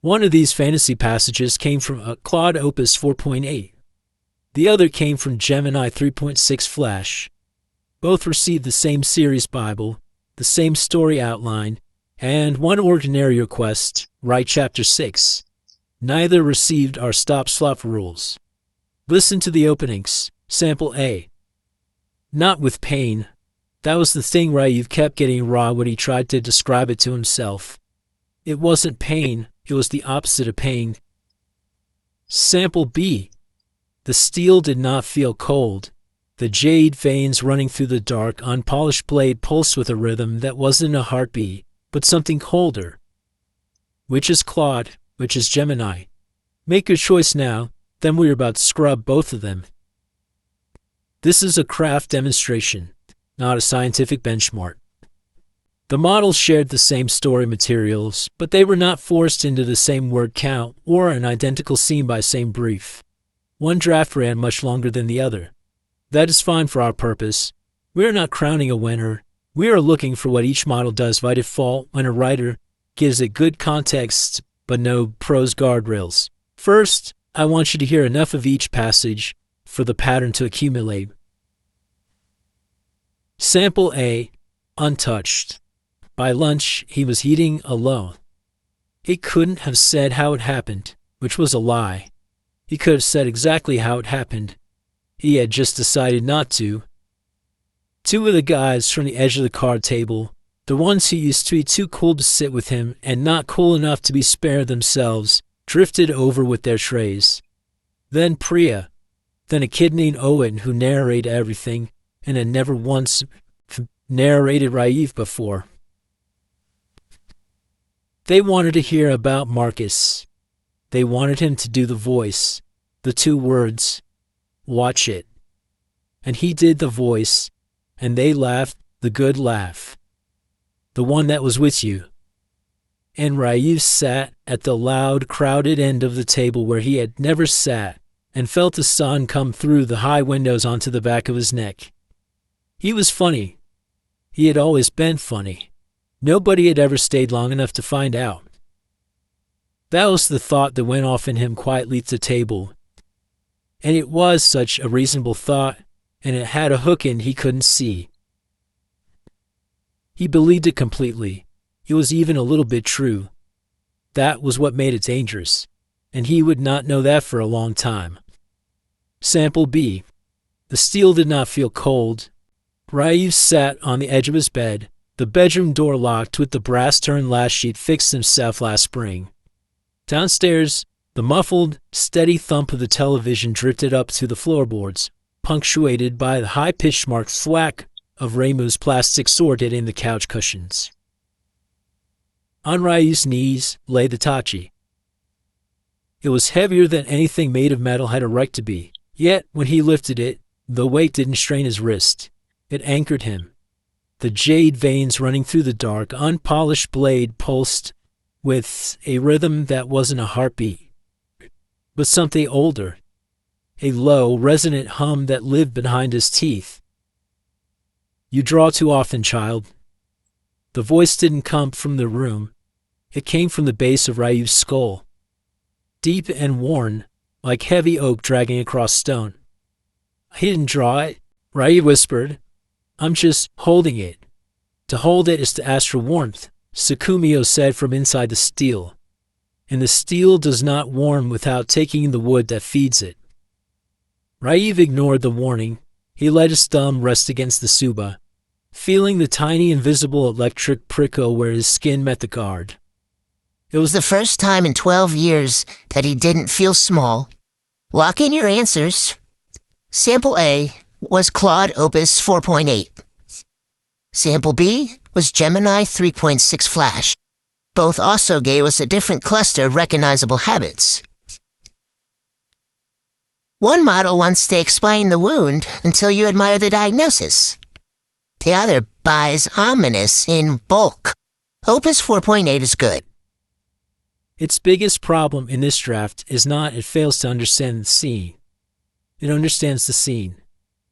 One of these fantasy passages came from Claude Opus 4.8. The other came from Gemini 3.6 Flash. Both received the same series Bible, the same story outline, and one ordinary request, write chapter 6. Neither received our Stop-Slop rules. Listen to the openings. Sample A. Not with pain. That was the thing Ryuv kept getting raw when he tried to describe it to himself. It wasn't pain, it was the opposite of pain. Sample B. The steel did not feel cold. The jade veins running through the dark, unpolished blade pulsed with a rhythm that wasn't a heartbeat, but something colder. Which is Claude, which is Gemini? Make your choice now, then we're about to scrub both of them. This is a craft demonstration, not a scientific benchmark. The models shared the same story materials, but they were not forced into the same word count or an identical scene by same brief. One draft ran much longer than the other. That is fine for our purpose. We are not crowning a winner. We are looking for what each model does by default when a writer gives it good context but no prose guardrails. First, I want you to hear enough of each passage for the pattern to accumulate. Sample A, untouched. By lunch, he was eating alone. He couldn't have said how it happened, which was a lie. He could have said exactly how it happened. He had just decided not to. Two of the guys from the edge of the card table, the ones who used to be too cool to sit with him and not cool enough to be spared themselves, drifted over with their trays. Then Priya, then a kid named Owen who narrated everything and had never once narrated Ryuv before. They wanted to hear about Marcus. They wanted him to do the voice, the two words, watch it. And he did the voice, and they laughed the good laugh, the one that was with you. And Ryuv sat at the loud, crowded end of the table where he had never sat, and felt the sun come through the high windows onto the back of his neck. He was funny. He had always been funny. Nobody had ever stayed long enough to find out. That was the thought that went off in him quietly at the table. And it was such a reasonable thought, and it had a hook in he couldn't see. He believed it completely. It was even a little bit true. That was what made it dangerous, and he would not know that for a long time. Sample B. The steel did not feel cold. Ryuv sat on the edge of his bed, the bedroom door locked with the brass-turned latch she'd fixed himself last spring. Downstairs, the muffled, steady thump of the television drifted up to the floorboards, punctuated by the high-pitched marked thwack of Reimu's plastic sword hitting the couch cushions. On Ryu's knees lay the tachi. It was heavier than anything made of metal had a right to be, yet when he lifted it, the weight didn't strain his wrist. It anchored him. The jade veins running through the dark, unpolished blade pulsed with a rhythm that wasn't a heartbeat, but something older, a low, resonant hum that lived behind his teeth. You draw too often, child. The voice didn't come from the room. It came from the base of Ryu's skull, deep and worn, like heavy oak dragging across stone. I didn't draw it, Ryu whispered. I'm just holding it. To hold it is to ask for warmth, Sukumio said from inside the steel. And the steel does not warm without taking the wood that feeds it. Ryuv ignored the warning. He let his thumb rest against the suba, feeling the tiny invisible electric prickle where his skin met the guard. It was the first time in 12 years that he didn't feel small. Lock in your answers. Sample A was Claude Opus 4.8. Sample B was Gemini 3.6 Flash. Both also gave us a different cluster of recognizable habits. One model wants to explain the wound until you admire the diagnosis. The other buys ominous in bulk. Opus 4.8 is good. Its biggest problem in this draft is not it fails to understand the scene. It understands the scene,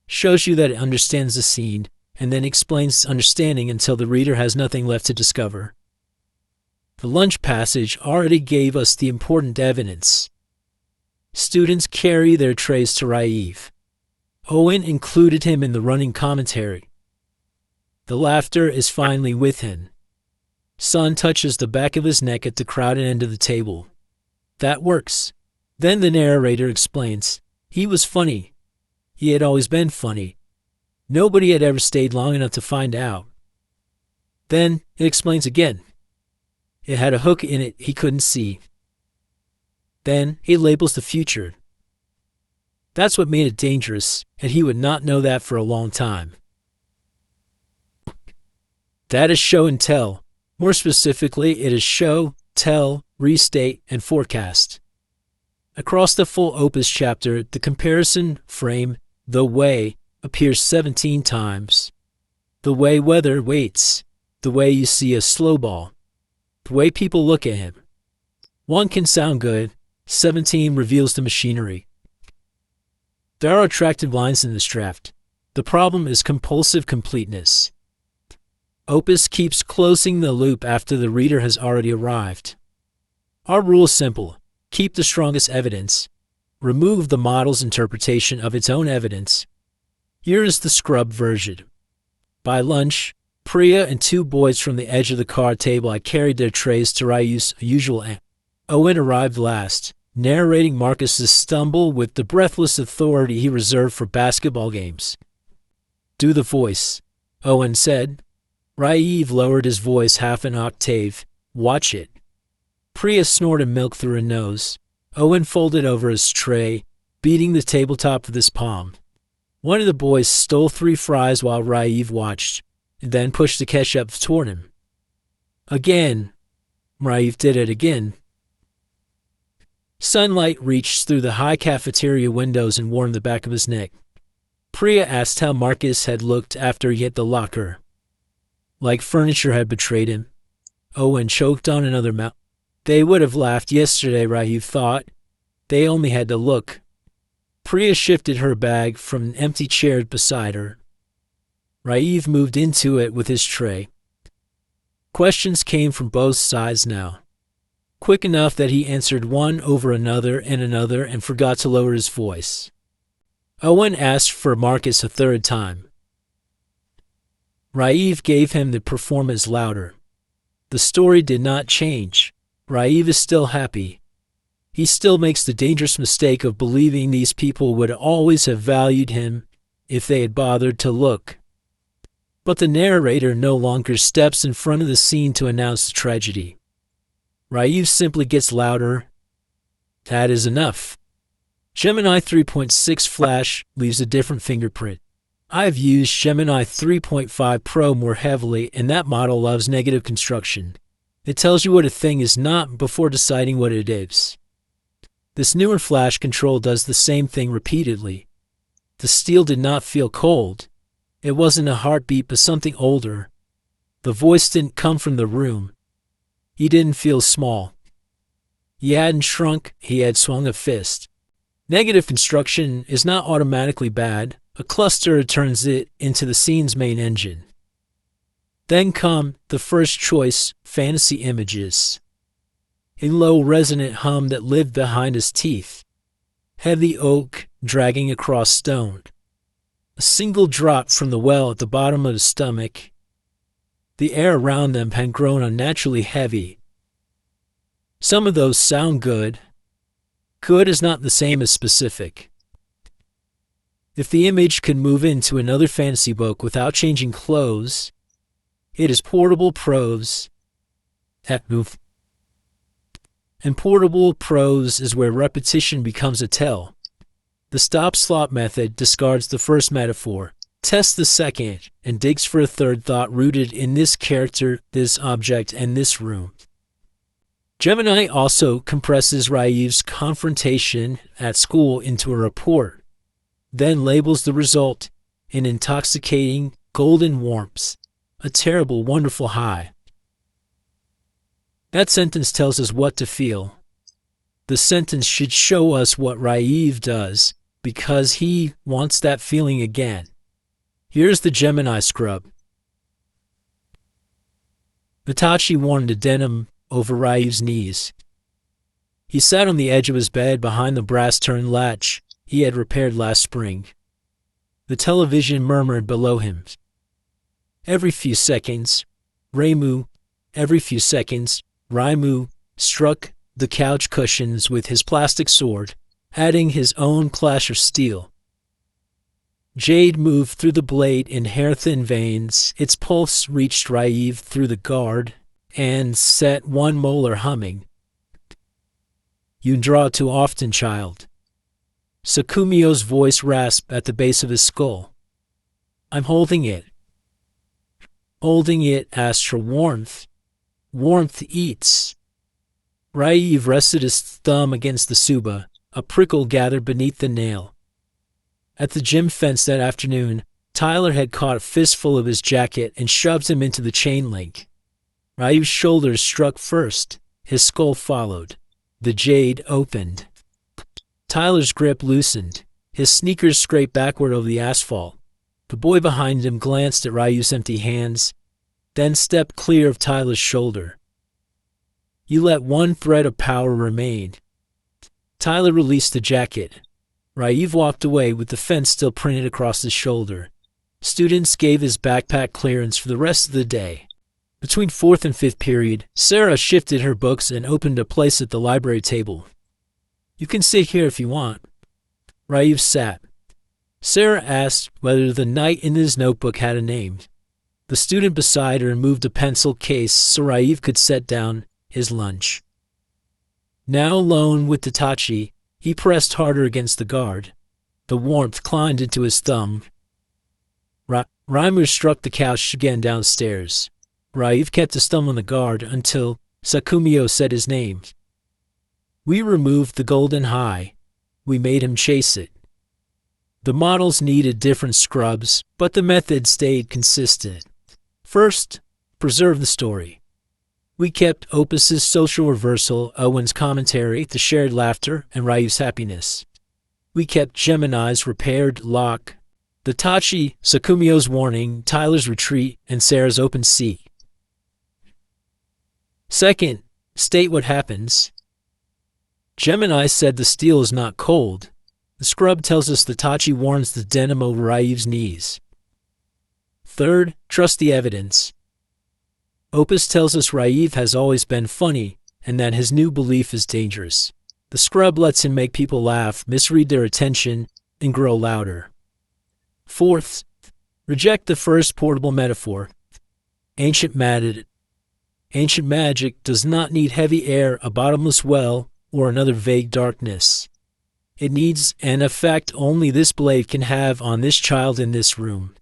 shows you that it understands the scene, and then explains its understanding until the reader has nothing left to discover. The lunch passage already gave us the important evidence. Students carry their trays to Raiv. Owen included him in the running commentary. The laughter is finally with him. Sun touches the back of his neck at the crowded end of the table. That works. Then the narrator explains. He was funny. He had always been funny. Nobody had ever stayed long enough to find out. Then it explains again. It had a hook in it he couldn't see. Then it labels the future. That's what made it dangerous, and he would not know that for a long time. That is show and tell. More specifically, it is show, tell, restate, and forecast. Across the full Opus chapter, the comparison frame, the way, appears 17 times. The way weather waits. The way you see a slow ball. The way people look at him. One can sound good. 17 reveals the machinery. There are attractive lines in this draft. The problem is compulsive completeness. Opus keeps closing the loop after the reader has already arrived. Our rule is simple. Keep the strongest evidence. Remove the model's interpretation of its own evidence. Here is the scrub version. By lunch, Priya and 2 boys from the edge of the card table had carried their trays to Ryu's usual end. Owen arrived last, narrating Marcus's stumble with the breathless authority he reserved for basketball games. Do the voice, Owen said. Raiv lowered his voice half an octave. Watch it. Priya snorted milk through her nose. Owen folded over his tray, beating the tabletop with his palm. One of the boys stole 3 fries while Raiv watched, and then pushed the ketchup toward him. Again. Raiv did it again. Sunlight reached through the high cafeteria windows and warmed the back of his neck. Priya asked how Marcus had looked after he hit the locker. Like furniture had betrayed him. Owen choked on another mouth. They would have laughed yesterday, Raiv thought. They only had to look. Priya shifted her bag from an empty chair beside her. Raiv moved into it with his tray. Questions came from both sides now. Quick enough that he answered one over another and forgot to lower his voice. Owen asked for Marcus a 3rd time. Raiv gave him the performance louder. The story did not change. Raiv is still happy. He still makes the dangerous mistake of believing these people would always have valued him if they had bothered to look. But the narrator no longer steps in front of the scene to announce the tragedy. Raiv simply gets louder. That is enough. Gemini 3.6 Flash leaves a different fingerprint. I've used Gemini 3.5 Pro more heavily, and that model loves negative construction. It tells you what a thing is not before deciding what it is. This newer Flash control does the same thing repeatedly. The steel did not feel cold. It wasn't a heartbeat, but something older. The voice didn't come from the room. He didn't feel small. He hadn't shrunk, he had swung a fist. Negative construction is not automatically bad. A cluster turns it into the scene's main engine. Then come the first choice fantasy images. A low resonant hum that lived behind his teeth. Heavy oak dragging across stone. A single drop from the well at the bottom of the stomach. The air around them had grown unnaturally heavy. Some of those sound good. Good is not the same as specific. If the image could move into another fantasy book without changing clothes, it is portable prose. And portable prose is where repetition becomes a tell. The Stop-Slop method discards the first metaphor, tests the second, and digs for a third thought rooted in this character, this object, and this room. Gemini also compresses Raiv's confrontation at school into a report, then labels the result in intoxicating golden warmth, a terrible, wonderful high. That sentence tells us what to feel. The sentence should show us what Raiv does, because he wants that feeling again. Here's the Gemini scrub. Hitachi wanted a denim over Ryu's knees. He sat on the edge of his bed behind the brass-turned latch he had repaired last spring. The television murmured below him. Every few seconds, Reimu struck the couch cushions with his plastic sword, adding his own clash of steel. Jade moved through the blade in hair-thin veins. Its pulse reached Ryu through the guard and set one molar humming. You draw too often, child. Sakumio's voice rasped at the base of his skull. I'm holding it. Holding it asked for warmth. Warmth eats. Ryu rested his thumb against the suba. A prickle gathered beneath the nail. At the gym fence that afternoon, Tyler had caught a fistful of his jacket and shoved him into the chain link. Ryu's shoulders struck first. His skull followed. The jade opened. Tyler's grip loosened. His sneakers scraped backward over the asphalt. The boy behind him glanced at Ryu's empty hands, then stepped clear of Tyler's shoulder. You let one thread of power remain. Tyler released the jacket. Ryu walked away with the fence still printed across his shoulder. Students gave his backpack clearance for the rest of the day. Between 4th and 5th period, Sarah shifted her books and opened a place at the library table. You can sit here if you want. Ryu sat. Sarah asked whether the night in his notebook had a name. The student beside her moved a pencil case so Ryu could set down his lunch. Now alone with Itachi, he pressed harder against the guard. The warmth climbed into his thumb. Reimu struck the couch again downstairs. Ryu kept his thumb on the guard until Sakumio said his name. We removed the golden high. We made him chase it. The models needed different scrubs, but the method stayed consistent. First, preserve the story. We kept Opus's social reversal, Owen's commentary, the shared laughter, and Ryu's happiness. We kept Gemini's repaired lock, the Tachi, Sakumio's warning, Tyler's retreat, and Sarah's open sea. Second, state what happens. Gemini said the steel is not cold. The scrub tells us the Tachi warns the denim over Ryu's knees. Third, trust the evidence. Opus tells us Ryu has always been funny and that his new belief is dangerous. The scrub lets him make people laugh, misread their attention, and grow louder. Fourth, reject the first portable metaphor. Ancient magic does not need heavy air, a bottomless well, or another vague darkness. It needs an effect only this blade can have on this child in this room.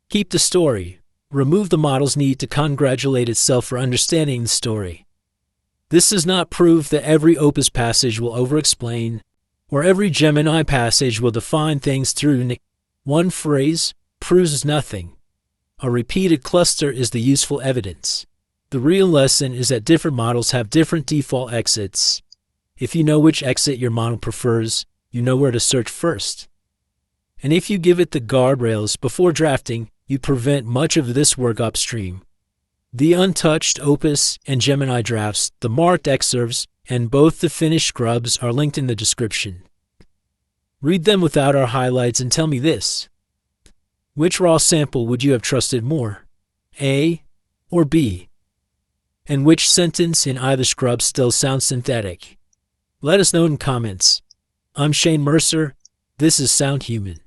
Keep the story. Remove the model's need to congratulate itself for understanding the story. This does not prove that every Opus passage will over-explain, or every Gemini passage will define things through one phrase proves nothing. A repeated cluster is the useful evidence. The real lesson is that different models have different default exits. If you know which exit your model prefers, you know where to search first. And if you give it the guardrails before drafting, you prevent much of this work upstream. The untouched Opus and Gemini drafts, the marked excerpts, and both the finished scrubs are linked in the description. Read them without our highlights and tell me this. Which raw sample would you have trusted more? A or B? And which sentence in either scrub still sounds synthetic? Let us know in comments. I'm Shane Mercer. This is Sound Human.